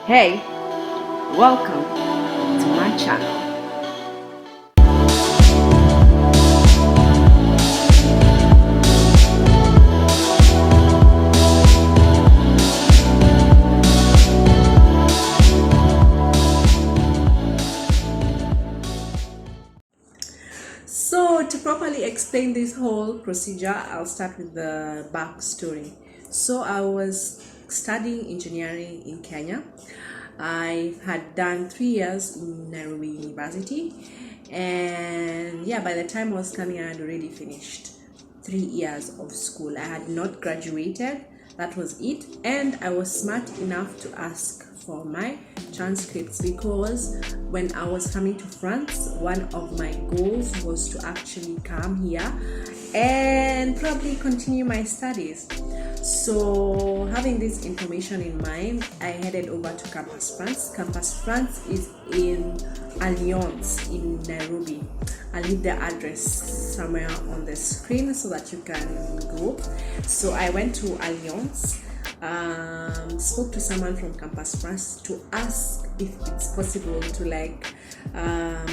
Hey, welcome to my channel. So, to properly explain this whole procedure, I'll start with the backstory. So, I was studying engineering in Kenya. I had done 3 years in Nairobi University, and yeah, by the time I was coming, I had already finished 3 years of school. I had not graduated, that was it, and I was smart enough to ask for my transcripts because when I was coming to France, one of my goals was to actually come here and probably continue my studies. So, having this information in mind, I headed over to Campus France. Campus France is in Alliance in Nairobi. I'll leave the address somewhere on the screen so that you can go. So I went to Alliance, spoke to someone from Campus France to ask if it's possible to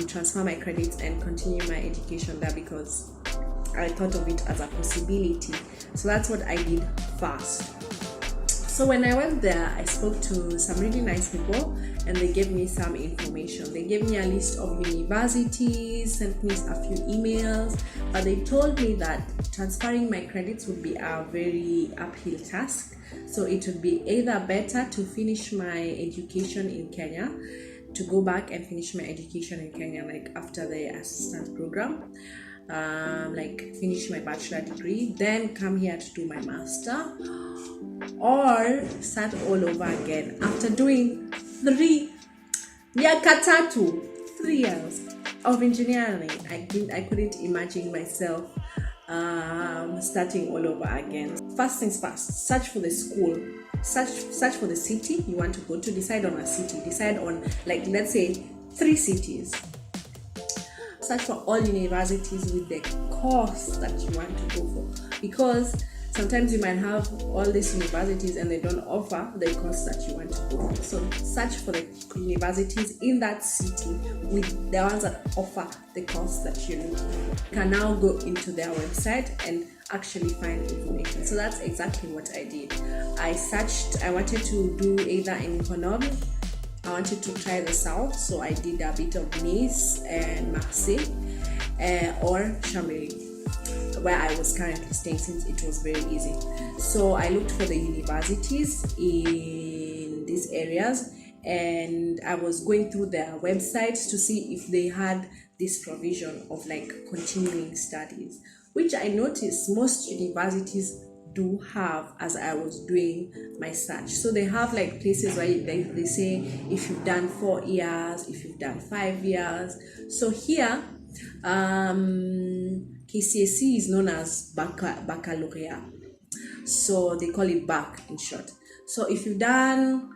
transfer my credits and continue my education there because I thought of it as a possibility. So that's what I did first. So when I went there, I spoke to some really nice people and they gave me some information. They gave me a list of universities, sent me a few emails, but they told me that transferring my credits would be a very uphill task. So it would be either better to finish my education in Kenya, to go back and finish my education in Kenya, like after the assistant program, finish my bachelor degree, then come here to do my master, or start all over again after doing 3 years of engineering. I couldn't imagine myself starting all over again. First things first, search for the school, search for the city you want to go to. Decide on a city, decide on, like, let's say 3 cities. Search for all universities with the course that you want to go for, because sometimes you might have all these universities and they don't offer the course that you want to go for. So search for the universities in that city with the ones that offer the course that you're looking for. You can now go into their website and actually find information. So that's exactly what I did. I searched, I wanted to do either in Grenoble, I wanted to try the south, so I did a bit of Nice and Marseille, or Chambéry, where I was currently staying, since it was very easy. So I looked for the universities in these areas and I was going through their websites to see if they had this provision of continuing studies, which I noticed most universities do have as I was doing my search. So they have places where they say if you've done 4 years, if you've done 5 years. So here KCSE is known as baccalaureate, so they call it BAC in short. So if you've done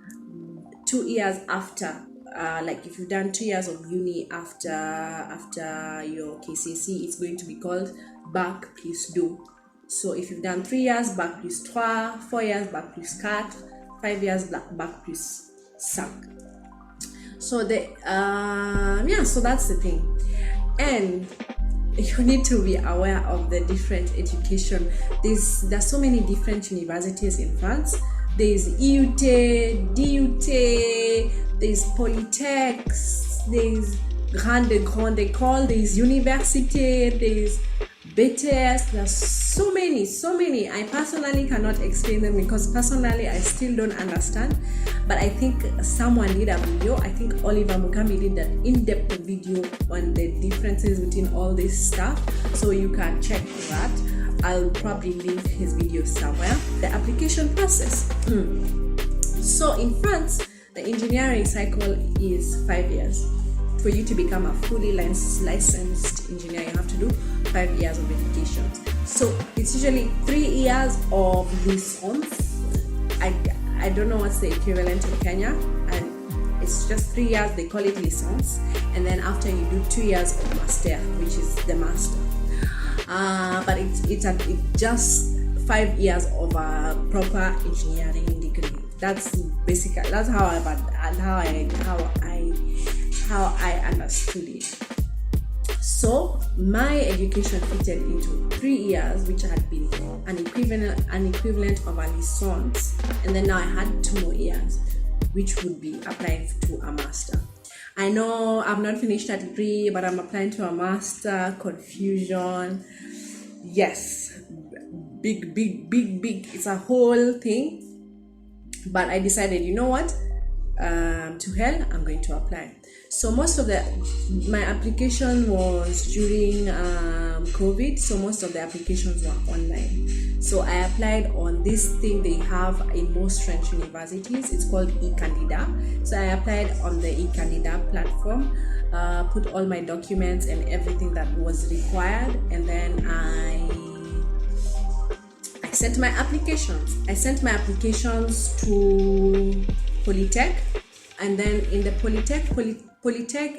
2 years after, if you've done 2 years of uni after your KCSE, it's going to be called BAC plus 2. So if you've done 3 years, BAC plus 3, 4 years, BAC plus 4, 5 years, BAC plus 5. So so that's the thing. And you need to be aware of the different education. There's so many different universities in France. There's IUT, DUT, there's Polytechs, there's Grande École, there's Université, there's BTS. There's so many. I personally cannot explain them because personally I still don't understand. But I think someone did a video. I think Oliver Mugambi did an in-depth video on the differences between all this stuff. So you can check that. I'll probably link his video somewhere. The application process. So in France, the engineering cycle is 5 years. For you to become a fully licensed engineer, you have to do 5 years of education. So it's usually 3 years of licence. I don't know what's the equivalent in Kenya, and it's just 3 years. They call it licence, and then after you do 2 years of master, which is the master. But it's just 5 years of a proper engineering degree. That's Basically, that's how I understood it. So my education fitted into 3 years, which had been an equivalent of a licence, and then now I had 2 more years, which would be applying to a master. I know I've not finished a degree, but I'm applying to a master. Confusion, yes, big. It's a whole thing. But I decided, you know what? To hell, I'm going to apply. So most of my application was during COVID, so most of the applications were online. So I applied on this thing they have in most French universities. It's called eCandida. So I applied on the eCandida platform, put all my documents and everything that was required, and then I sent my applications. I sent my applications to Polytech, and then in the Polytech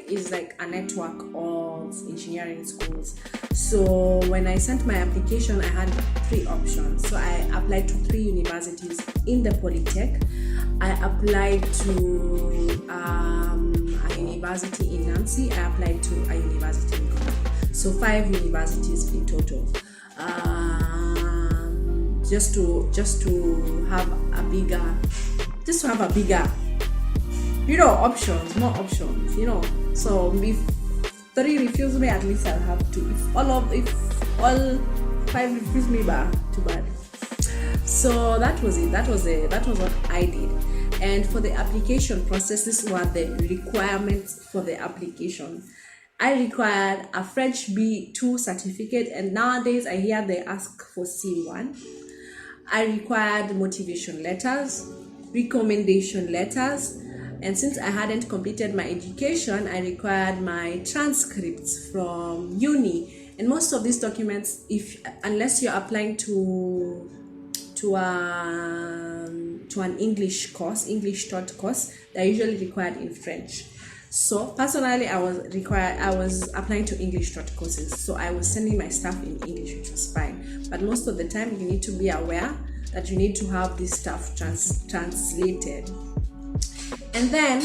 is like a network of engineering schools. So when I sent my application, I had 3 options. So I applied to 3 universities in the Polytech. I applied to a university in Nancy. I applied to a university in Ghana. So 5 universities in total. Just to have a bigger, options, more options, So if 3 refuse me, at least I'll have 2. If all 5 refuse me, too bad. So that was it. That was what I did. And for the application process, these were the requirements for the application. I required a French B2 certificate, and nowadays I hear they ask for C1. I required motivation letters, recommendation letters, and since I hadn't completed my education, I required my transcripts from uni. And most of these documents, unless you're applying to an English taught course, they're usually required in French. So personally, I was applying to English taught courses, so I was sending my stuff in English, which was fine. But most of the time, you need to be aware that you need to have this stuff translated. And then,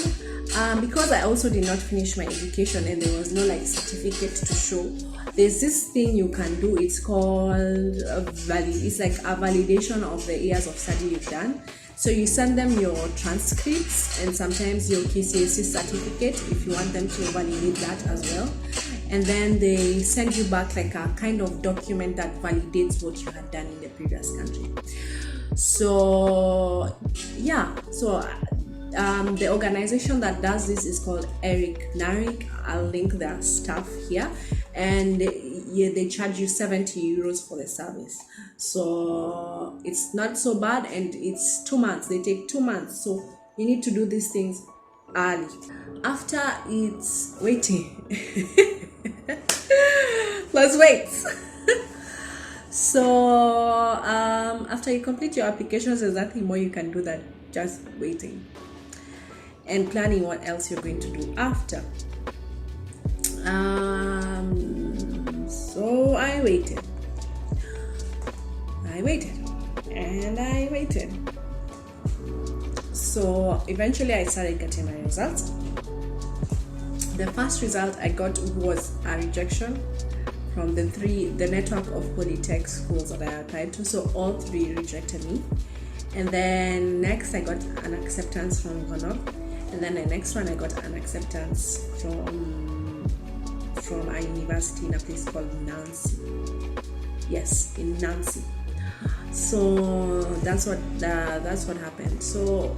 because I also did not finish my education and there was no certificate to show, there's this thing you can do. It's called it's like a validation of the years of study you've done. So you send them your transcripts and sometimes your KCSE certificate if you want them to validate that as well. And then they send you back a kind of document that validates what you had done in the previous country. So yeah, the organization that does this is called Eric Narik. I'll link their stuff here, and they charge you 70 euros for the service. So it's not so bad, and it's 2 months. They take 2 months, so you need to do these things early. After it's waiting, let's wait. So after you complete your applications, there's nothing more you can do than just waiting and planning what else you're going to do after. So I waited. So eventually I started getting my results. The first result I got was a rejection from the network of Polytech schools that I applied to. So all 3 rejected me. And then next I got an acceptance from Grenoble. And then the next one I got an acceptance from a university in a place called Nancy. Yes, in Nancy. So that's what happened. So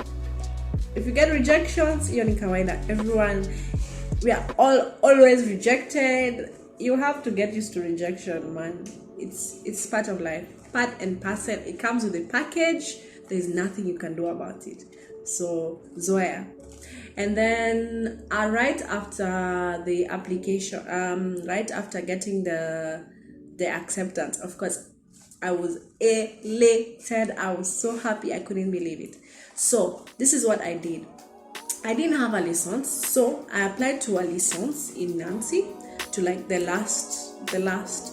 if you get rejections, hiyo ni kawaida. Everyone, we are always rejected. You have to get used to rejection, man. It's part of life, part and parcel. It comes with a package. There's nothing you can do about it. So zoea. And then right after the application, right after getting the acceptance, of course, I was elated. I was so happy. I couldn't believe it. So this is what I did. I didn't have a license, so I applied to a license in Nancy to the last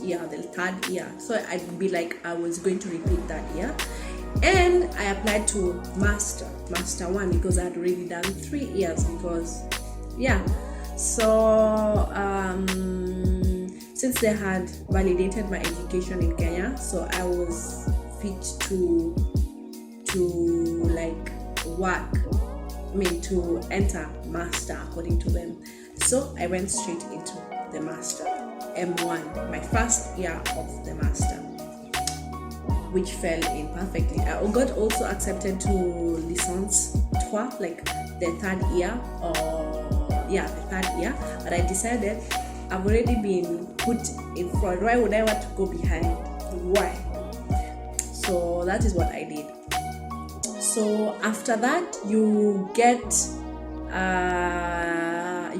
year, the 3rd year. So I'd be I was going to repeat that year. And I applied to master 1 because I had already done 3 years. Because yeah, so since they had validated my education in Kenya, so I was fit to like work, to enter master according to them. So I went straight into the master M1, my first year of the master, which fell in perfectly. I got also accepted to licence 3, like the third year, but I decided I've already been put in front. Why would I want to go behind? Why? So that is what I did. So after that, you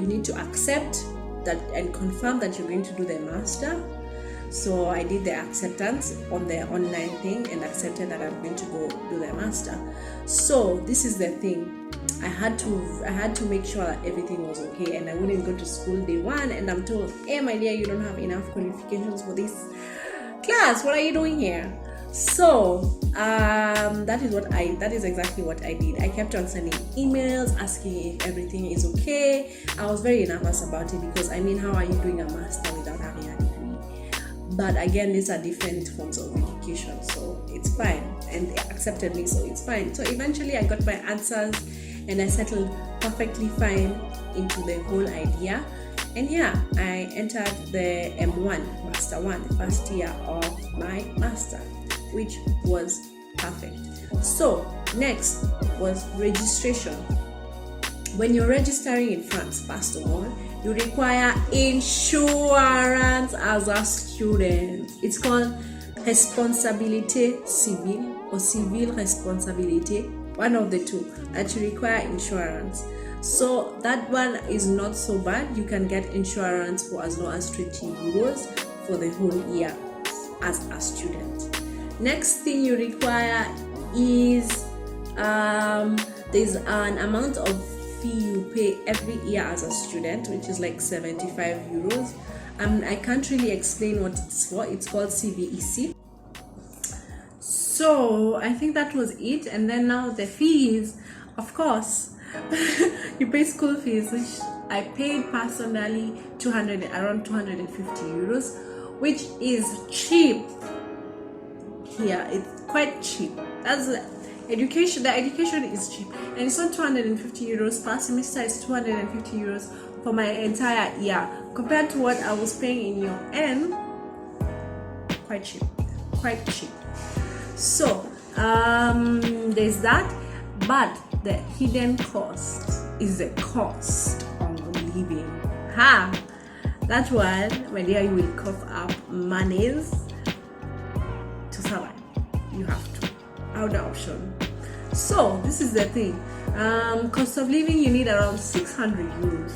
need to accept that and confirm that you're going to do the master. So I did the acceptance on the online thing and accepted that I'm going to go do the master. So this is the thing. I had to make sure that everything was okay, and I wouldn't go to school day 1 and I'm told, hey my dear, you don't have enough qualifications for this class. What are you doing here? So that is exactly what I did. I kept on sending emails asking if everything is okay. I was very nervous about it because how are you doing a master without having a degree? But again, these are different forms of education, so it's fine, and they accepted me, so it's fine. So eventually I got my answers and I settled perfectly fine into the whole idea. And yeah, I entered the M1, Master 1, the first year of my master, which was perfect. So next was registration. When you're registering in France, first of all, you require insurance as a student. It's called responsabilité civile or civil responsabilité, one of the two, that you require insurance. So that one is not so bad. You can get insurance for as low as 20 euros for the whole year as a student. Next thing you require is there's an amount of fee you pay every year as a student, which is like 75 euros. I can't really explain what it's for. It's called CVEC. So I think that was it. And then now the fees, of course, you pay school fees, which I paid personally around 250 euros, which is cheap. Here it's quite cheap. That's education. The education is cheap, and it's not 250 euros per semester. It's 250 euros for my entire year, compared to what I was paying in your end. Quite cheap. So there's that, but the hidden cost is the cost of living. That one, my dear, you will cough up monies to survive. You have to. Other option. So this is the thing. Cost of living, you need around 600 euros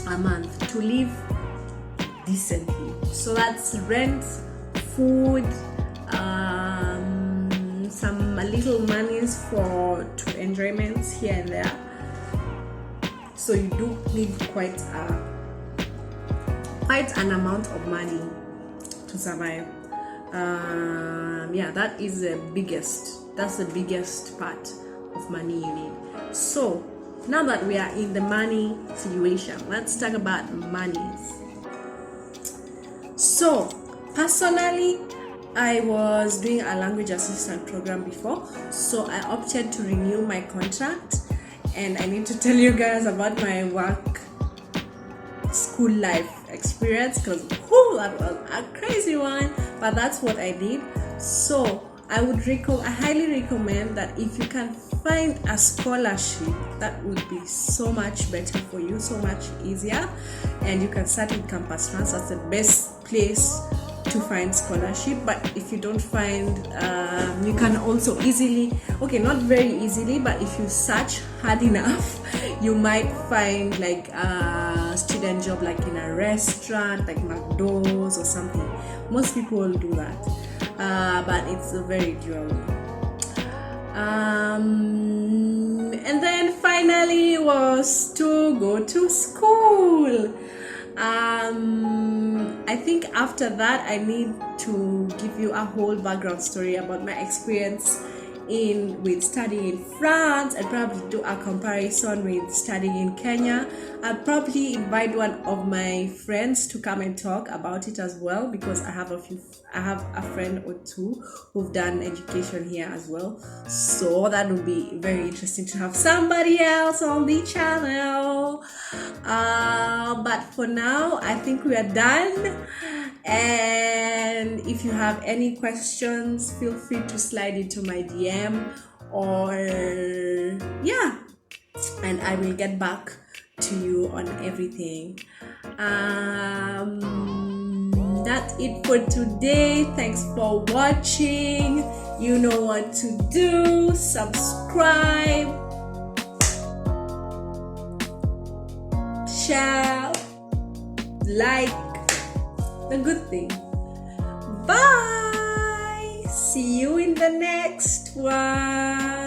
a month to live decently. So that's rent, food, some little monies for enjoyments here and there. So you do need quite an amount of money to survive. That is that's the biggest part of money you need. So now that we are in the money situation, let's talk about monies. So personally, I was doing a language assistant program before, so I opted to renew my contract, and I need to tell you guys about my work school life experience, because that was a crazy one, but that's what I did. So I highly recommend that if you can find a scholarship, that would be so much better for you, so much easier, and you can start with Campus France. That's the best place to find scholarship. But if you don't find, you can also not very easily, but if you search hard enough, you might find like a student job, like in a restaurant like McDonald's or something. Most people will do that, but it's very doable. And then finally was to go to school. I think after that I need to give you a whole background story about my experience with studying in France, and probably do a comparison with studying in Kenya. I'll probably invite one of my friends to come and talk about it as well, because I have a friend or two who've done education here as well. So that would be very interesting to have somebody else on the channel. But for now, I think we are done. And if you have any questions, feel free to slide into my DM, or yeah, and I will get back to you on everything. That's it for today. Thanks for watching. You know what to do. Subscribe, share, like, the good thing. Bye. See you in the next one.